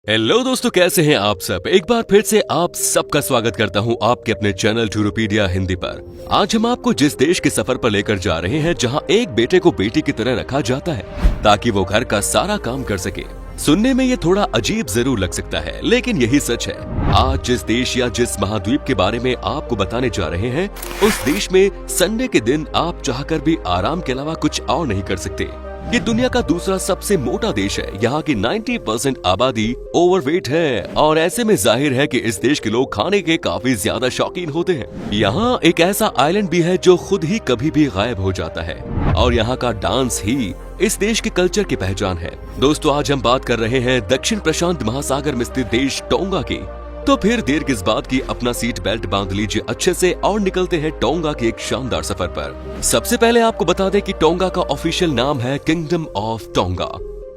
Hello दोस्तों, कैसे हैं आप सब। एक बार फिर से आप सबका स्वागत करता हूं आपके अपने चैनल टूरोपीडिया हिंदी पर। आज हम आपको जिस देश के सफर पर लेकर जा रहे हैं जहां एक बेटे को बेटी की तरह रखा जाता है ताकि वो घर का सारा काम कर सके। सुनने में ये थोड़ा अजीब जरूर लग सकता है, लेकिन यही सच है। आज जिस देश या जिस महाद्वीप के बारे में आपको बताने जा रहे हैं, उस देश में संडे के दिन आप चाहकर भी आराम के अलावा कुछ और नहीं कर सकते। ये दुनिया का दूसरा सबसे मोटा देश है। यहाँ की 90% आबादी ओवरवेट है और ऐसे में जाहिर है कि इस देश के लोग खाने के काफी ज्यादा शौकीन होते हैं। यहाँ एक ऐसा आइलैंड भी है जो खुद ही कभी भी गायब हो जाता है और यहाँ का डांस ही इस देश के कल्चर की पहचान है। दोस्तों, आज हम बात कर रहे हैं दक्षिण प्रशांत महासागर में स्थित देश टोंगा की। तो फिर देर किस बात की, अपना सीट बेल्ट बांध लीजिए अच्छे से और निकलते हैं टोंगा के एक शानदार सफर पर। सबसे पहले आपको बता दें कि टोंगा का ऑफिशियल नाम है किंगडम ऑफ टोंगा,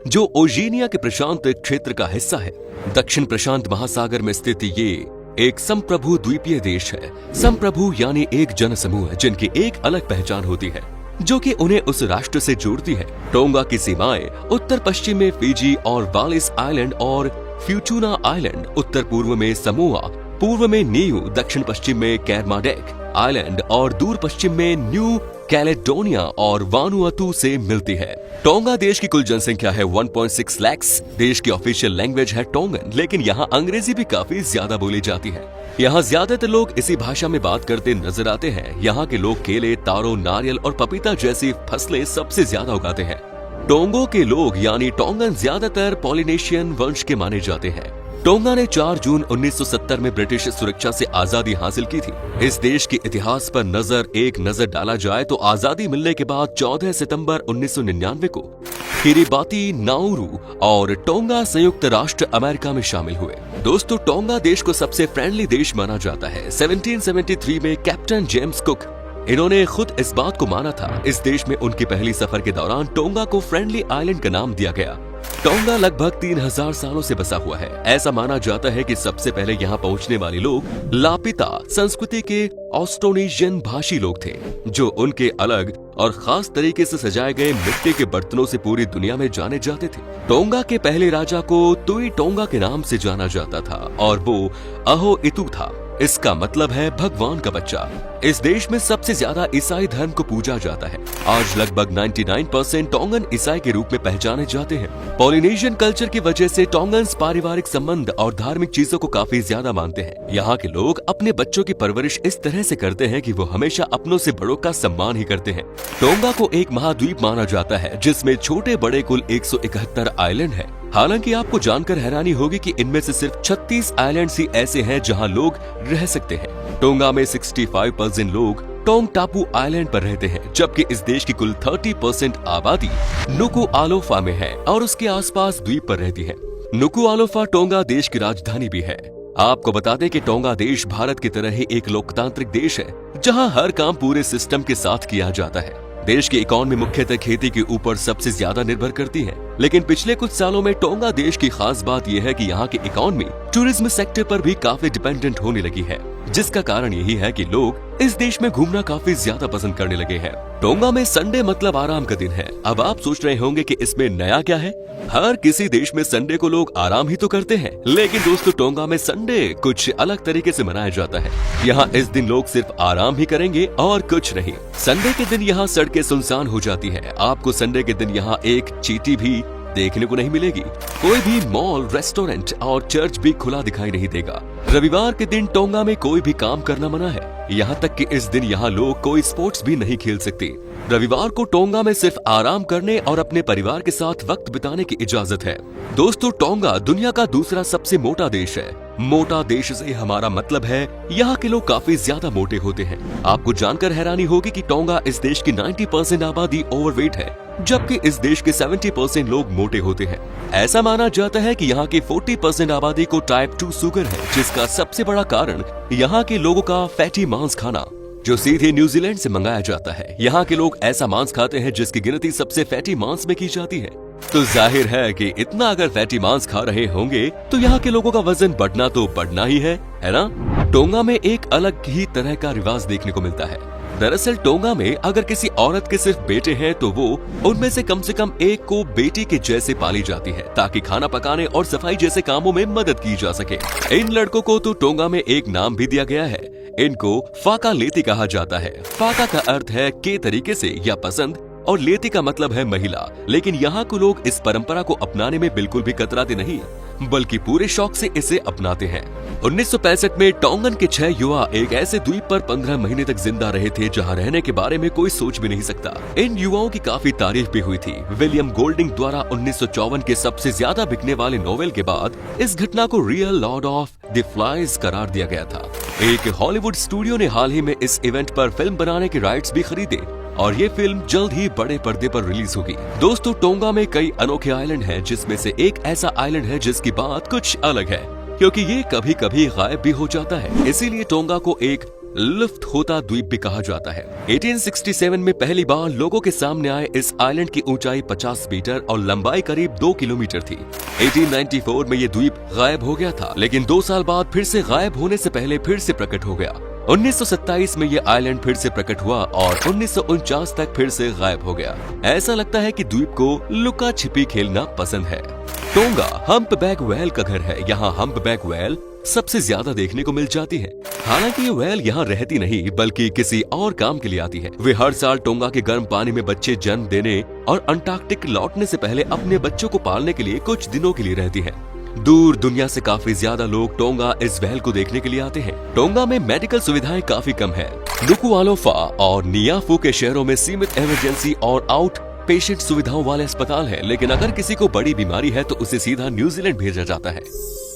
जो ओशिनिया के प्रशांत क्षेत्र का हिस्सा है। दक्षिण प्रशांत महासागर में स्थित ये एक संप्रभु द्वीपीय देश है। संप्रभु यानी एक जन समूह जिनकी एक अलग पहचान होती है जो कि उन्हें उस राष्ट्र से जोड़ती है। टोंगा की सीमाएं उत्तर पश्चिम में फिजी और वालिस आइलैंड और फ्यूचुना आइलैंड, उत्तर पूर्व में समोआ, पूर्व में न्यू, दक्षिण पश्चिम में कैरमाडेक आइलैंड और दूर पश्चिम में न्यू कैलेडोनिया और वानुअतु से मिलती है। टोंगा देश की कुल जनसंख्या है 1.6 लाख। देश की ऑफिशियल लैंग्वेज है टोंगन, लेकिन यहाँ अंग्रेजी भी काफी ज्यादा बोली जाती है। यहाँ ज्यादातर लोग इसी भाषा में बात करते नजर आते हैं। यहाँ के लोग केले, तारों, नारियल और पपीता जैसी फसलें सबसे ज्यादा उगाते हैं। टोंगो के लोग यानी टोंगन ज्यादातर पॉलिनेशियन वंश के माने जाते हैं। टोंगा ने 4 जून 1970 में ब्रिटिश सुरक्षा से आजादी हासिल की थी। इस देश के इतिहास पर एक नजर डाला जाए तो आजादी मिलने के बाद 14 सितंबर 1999 को किरिबाती, नाउरू और टोंगा संयुक्त राष्ट्र अमेरिका में शामिल हुए। दोस्तों, टोंगा देश को सबसे फ्रेंडली देश माना जाता है। 1773 में कैप्टन जेम्स कुक, इन्होंने खुद इस बात को माना था। इस देश में उनकी पहली सफर के दौरान टोंगा को फ्रेंडली आइलैंड का नाम दिया गया। टोंगा लगभग 3000 सालों से बसा हुआ है। ऐसा माना जाता है कि सबसे पहले यहाँ पहुँचने वाले लोग लापिता संस्कृति के ऑस्ट्रोनेशियन भाषी लोग थे, जो उनके अलग और खास तरीके से सजाए गए मिट्टी के बर्तनों से पूरी दुनिया में जाने जाते थे। टोंगा के पहले राजा को तुई टोंगा के नाम से जाना जाता था और वो अहो इतु था। इसका मतलब है भगवान का बच्चा। इस देश में सबसे ज्यादा ईसाई धर्म को पूजा जाता है। आज लगभग 99% टोंगन ईसाई के रूप में पहचाने जाते हैं। पॉलिनेशियन कल्चर की वजह से टोंगन्स पारिवारिक संबंध और धार्मिक चीजों को काफी ज्यादा मानते हैं। यहाँ के लोग अपने बच्चों की परवरिश इस तरह से करते हैं कि वो हमेशा अपनों से बड़ों का सम्मान ही करते हैं। टोंगा को एक महाद्वीप माना जाता है जिसमें छोटे बड़े कुल 171 आइलैंड है। हालांकि आपको जानकर हैरानी होगी कि इनमें से सिर्फ 36 आइलैंड्स ही ऐसे हैं जहां लोग रह सकते हैं। टोंगा में 65% लोग टोंग टापू आइलैंड पर रहते हैं, जबकि इस देश की कुल 30% आबादी नुकुआलोफा में है और उसके आसपास द्वीप पर रहती है। नुकुआलोफा टोंगा देश की राजधानी भी है। आपको बता दें कि टोंगा देश भारत की तरह ही एक लोकतांत्रिक देश है, जहां हर काम पूरे सिस्टम के साथ किया जाता है। देश की इकोनॉमी मुख्यतः खेती के ऊपर सबसे ज्यादा निर्भर करती है, लेकिन पिछले कुछ सालों में टोंगा देश की खास बात यह है कि यहाँ की इकोनॉमी टूरिज्म सेक्टर पर भी काफी डिपेंडेंट होने लगी है, जिसका कारण यही है कि लोग इस देश में घूमना काफी ज्यादा पसंद करने लगे हैं। टोंगा में संडे मतलब आराम का दिन है। अब आप सोच रहे होंगे कि इसमें नया क्या है। हर किसी देश में संडे को लोग आराम ही तो करते हैं, लेकिन दोस्तों टोंगा में संडे कुछ अलग तरीके से मनाया जाता है। यहाँ इस दिन लोग सिर्फ आराम ही करेंगे और कुछ नहीं। संडे के दिन यहाँ सड़कें सुनसान हो जाती है। आपको संडे के दिन यहाँ एक चींटी भी देखने को नहीं मिलेगी। कोई भी मॉल, रेस्टोरेंट और चर्च भी खुला दिखाई नहीं देगा। रविवार के दिन टोंगा में कोई भी काम करना मना है। यहाँ तक कि इस दिन यहाँ लोग कोई स्पोर्ट्स भी नहीं खेल सकते। रविवार को टोंगा में सिर्फ आराम करने और अपने परिवार के साथ वक्त बिताने की इजाजत है। दोस्तों, टोंगा दुनिया का दूसरा सबसे मोटा देश है। मोटा देश से हमारा मतलब है यहाँ के लोग काफी ज्यादा मोटे होते हैं। आपको जानकर हैरानी होगी कि टोंगा इस देश की 90% आबादी ओवरवेट है, जबकि इस देश के 70% लोग मोटे होते हैं। ऐसा माना जाता है कि यहाँ के 40% आबादी को टाइप 2 शुगर है, जिसका सबसे बड़ा कारण यहाँ के लोगों का फैटी मांस खाना, जो सीधे न्यूजीलैंड से मंगाया जाता है। यहाँ के लोग ऐसा मांस खाते हैं जिसकी गिनती सबसे फैटी मांस में की जाती है। तो जाहिर है कि इतना अगर फैटी मांस खा रहे होंगे तो यहाँ के लोगों का वजन बढ़ना तो बढ़ना ही है ना। टोंगा में एक अलग ही तरह का रिवाज देखने को मिलता है। दरअसल टोंगा में अगर किसी औरत के सिर्फ बेटे हैं तो वो उनमें से कम एक को बेटी के जैसे पाली जाती है ताकि खाना पकाने और सफाई जैसे कामों में मदद की जा सके। इन लड़कों को तो टोंगा में एक नाम भी दिया गया है। इनको फाका लेती कहा जाता है। फाका का अर्थ है के तरीके से या पसंद और लेती का मतलब है महिला। लेकिन यहाँ के लोग इस परंपरा को अपनाने में बिल्कुल भी कतराते नहीं बल्कि पूरे शौक से इसे अपनाते हैं। 1965 में टोंगन के 6 युवा एक ऐसे द्वीप पर 15 महीने तक जिंदा रहे थे जहां रहने के बारे में कोई सोच भी नहीं सकता। इन युवाओं की काफी तारीफ भी हुई थी। विलियम गोल्डिंग द्वारा 1954 के सबसे ज्यादा बिकने वाले नोवेल के बाद इस घटना को real Lord of the flies करार दिया गया था। एक हॉलीवुड स्टूडियो ने हाल ही में इस इवेंट पर फिल्म बनाने के राइट्स भी खरीदे और ये फिल्म जल्द ही बड़े पर्दे पर रिलीज होगी। दोस्तों, टोंगा में कई अनोखे आइलैंड हैं, जिसमें से एक ऐसा आइलैंड है जिसकी बात कुछ अलग है क्योंकि ये कभी कभी गायब भी हो जाता है। इसीलिए टोंगा को एक लुप्त होता द्वीप भी कहा जाता है। 1867 में पहली बार लोगों के सामने आए इस आइलैंड की ऊंचाई 50 मीटर और लंबाई करीब 2 किलोमीटर थी। 1894 में ये द्वीप गायब हो गया था, लेकिन 2 साल बाद फिर से गायब होने से पहले फिर से प्रकट हो गया। 1927 में ये आइलैंड फिर से प्रकट हुआ और 1949 तक फिर से गायब हो गया। ऐसा लगता है कि द्वीप को लुका छिपी खेलना पसंद है। टोंगा हम्पबैक व्हेल का घर है। यहाँ हम्पबैक व्हेल सबसे ज्यादा देखने को मिल जाती है। हालांकि ये व्हेल यहाँ रहती नहीं बल्कि किसी और काम के लिए आती है। वे हर साल टोंगा के गर्म पानी में बच्चे जन्म देने और अंटार्कटिक लौटने से पहले अपने बच्चों को पालने के लिए कुछ दिनों के लिए रहती है। दूर दुनिया से काफी ज्यादा लोग टोंगा इस व्हेल को देखने के लिए आते हैं। टोंगा में मेडिकल सुविधाएं काफी कम है। नुकुआलोफा और नियाफू के शहरों में सीमित इमरजेंसी और आउट पेशेंट सुविधाओं वाले अस्पताल है, लेकिन अगर किसी को बड़ी बीमारी है तो उसे सीधा न्यूजीलैंड भेजा जाता है।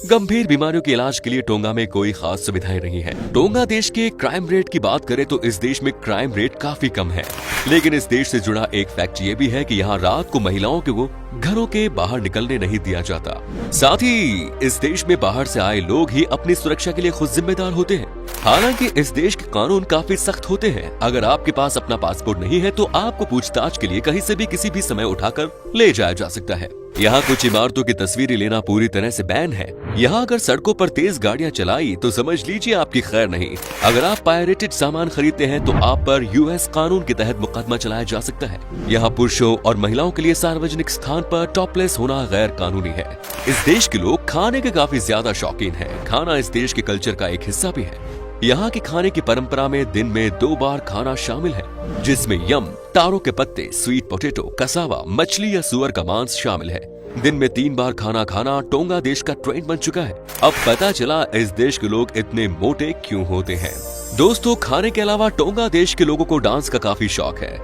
गंभीर बीमारियों के इलाज के लिए टोंगा में कोई खास सुविधाएं नहीं है। टोंगा देश के क्राइम रेट की बात करें तो इस देश में क्राइम रेट काफी कम है, लेकिन इस देश से जुड़ा एक फैक्ट ये भी है कि यहाँ रात को महिलाओं को घरों के बाहर निकलने नहीं दिया जाता। साथ ही इस देश में बाहर से आए लोग ही अपनी सुरक्षा के लिए खुद जिम्मेदार होते हैं। हालांकि इस देश के कानून काफी सख्त होते हैं। अगर आपके पास अपना पासपोर्ट नहीं है तो आपको पूछताछ के लिए कहीं से भी किसी भी समय उठाकर ले जाया जा सकता है। यहाँ कुछ इमारतों की तस्वीरें लेना पूरी तरह से बैन है। यहाँ अगर सड़कों पर तेज गाड़ियाँ चलाई तो समझ लीजिए आपकी खैर नहीं। अगर आप पायरेटेड सामान खरीदते हैं तो आप पर यूएस कानून के तहत मुकदमा चलाया जा सकता है। यहाँ पुरुषों और महिलाओं के लिए सार्वजनिक स्थान पर टॉपलेस होना गैर कानूनी है। इस देश के लोग खाने के काफी ज्यादा शौकीन हैं। खाना इस देश के कल्चर का एक हिस्सा भी है। यहाँ की खाने की परंपरा में दिन में 2 बार खाना शामिल है, जिसमें यम, तारों के पत्ते, स्वीट पोटैटो, कसावा, मछली या सुअर का मांस शामिल है। दिन में 3 बार खाना खाना टोंगा देश का ट्रेंड बन चुका है। अब पता चला इस देश के लोग इतने मोटे क्यों होते हैं। दोस्तों, खाने के अलावा टोंगा देश के लोगों को डांस का काफी शौक है।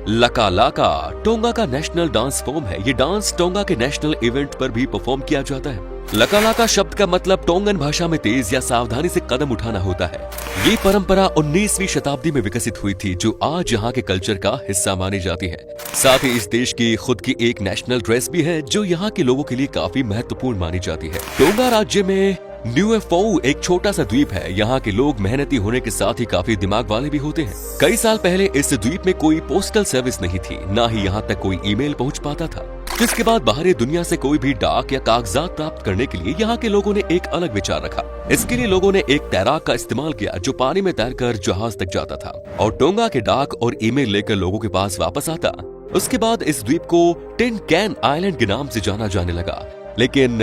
लका लाका टोंगा का नेशनल डांस फॉर्म है। ये डांस टोंगा के नेशनल इवेंट पर भी परफॉर्म किया जाता है। लका लाका शब्द का मतलब टोंगन भाषा में तेज या सावधानी से कदम उठाना होता है। ये परंपरा 19वीं शताब्दी में विकसित हुई थी, जो आज यहाँ के कल्चर का हिस्सा मानी जाती है। साथ ही इस देश की खुद की एक नेशनल ड्रेस भी है, जो यहाँ के लोगों के लिए काफी महत्वपूर्ण मानी जाती है। टोंगा राज्य में न्यूएफओ एक छोटा सा द्वीप है। यहाँ के लोग मेहनती होने के साथ ही काफी दिमाग वाले भी होते हैं। कई साल पहले इस द्वीप में कोई पोस्टल सर्विस नहीं थी, ना ही यहाँ तक कोई ईमेल पहुँच पाता था, जिसके बाद बाहरी दुनिया से कोई भी डाक या कागजात प्राप्त करने के लिए यहाँ के लोगों ने एक अलग विचार रखा। इसके लिए लोगों ने एक तैराक का इस्तेमाल किया, जो पानी में तैरकर जहाज तक जाता था और टोंगा के डाक और ईमेल लेकर लोगों के पास वापस आता। उसके बाद इस द्वीप को टिन कैन आइलैंड के नाम से जाना जाने लगा, लेकिन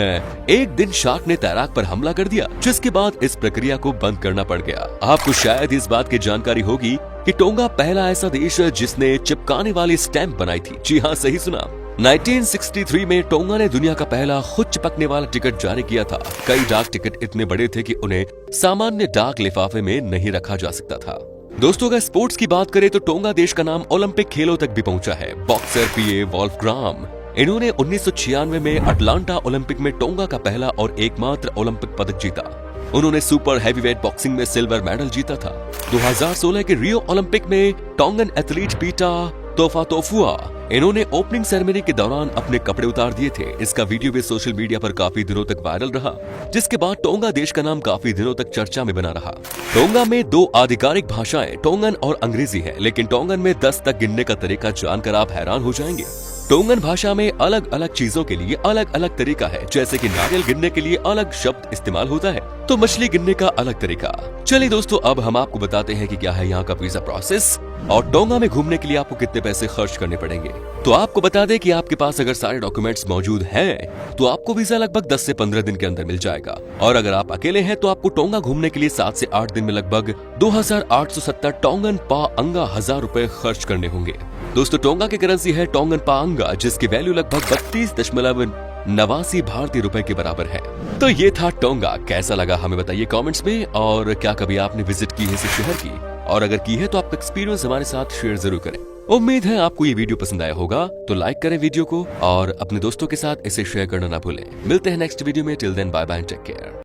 एक दिन शार्क ने तैराक पर हमला कर दिया, जिसके बाद इस प्रक्रिया को बंद करना पड़ गया। आपको शायद इस बात की जानकारी होगी कि टोंगा पहला ऐसा देश है जिसने चिपकाने वाली स्टैंप बनाई थी। जी हाँ, सही सुना। 1963 में टोंगा ने दुनिया का पहला खुद चिपकने वाला टिकट जारी किया था। कई डाक टिकट इतने बड़े थे कि उन्हें सामान्य डाक लिफाफे में नहीं रखा जा सकता था। दोस्तों, अगर स्पोर्ट्स की बात करें तो टोंगा देश का नाम ओलंपिक खेलों तक भी पहुंचा है। बॉक्सर पीए वोल्फग्राम, इन्होंने 1996 में अटलांटा ओलंपिक में टोंगा का पहला और एकमात्र ओलंपिक पदक जीता। उन्होंने सुपर हैवीवेट बॉक्सिंग में सिल्वर मेडल जीता था। 2016 के रियो ओलंपिक में टोंगन एथलीट पीटा तोफातोफुआ, इन्होंने ओपनिंग सेरेमनी के दौरान अपने कपड़े उतार दिए थे। इसका वीडियो भी सोशल मीडिया पर काफी दिनों तक वायरल रहा, जिसके बाद टोंगा देश का नाम काफी दिनों तक चर्चा में बना रहा। टोंगा में 2 आधिकारिक भाषाएं टोंगन और अंग्रेजी है, लेकिन टोंगन में 10 तक गिनने का तरीका जानकर आप हैरान हो जाएंगे। टोंगन भाषा में अलग अलग चीजों के लिए अलग अलग तरीका है, जैसे कि नारियल गिनने के लिए अलग शब्द इस्तेमाल होता है, तो मछली गिनने का अलग तरीका। चलिए दोस्तों, अब हम आपको बताते हैं कि क्या है यहाँ का वीजा प्रोसेस और टोंगा में घूमने के लिए आपको कितने पैसे खर्च करने पड़ेंगे। तो आपको बता दें कि आपके पास अगर सारे डॉक्यूमेंट्स मौजूद हैं, तो आपको वीजा लगभग 10 से 15 दिन के अंदर मिल जाएगा। और अगर आप अकेले हैं तो आपको टोंगा घूमने के लिए 7 से 8 दिन में लगभग 2870 टोंगन पा अंगा 1000 रुपए खर्च करने होंगे। दोस्तों, टोंगा की करेंसी है टोंगन पा अंगा, जिसकी वैल्यू लगभग 32.89 भारतीय रुपए के बराबर है। तो ये था टोंगा। कैसा लगा हमें बताइए कमेंट्स में, और क्या कभी आपने विजिट की है इस शहर की, और अगर की है तो आपका एक्सपीरियंस हमारे साथ शेयर जरूर करें। उम्मीद है आपको ये वीडियो पसंद आया होगा, तो लाइक करें वीडियो को और अपने दोस्तों के साथ इसे शेयर करना ना भूलें। मिलते हैं नेक्स्ट वीडियो में। Till then bye bye, take care.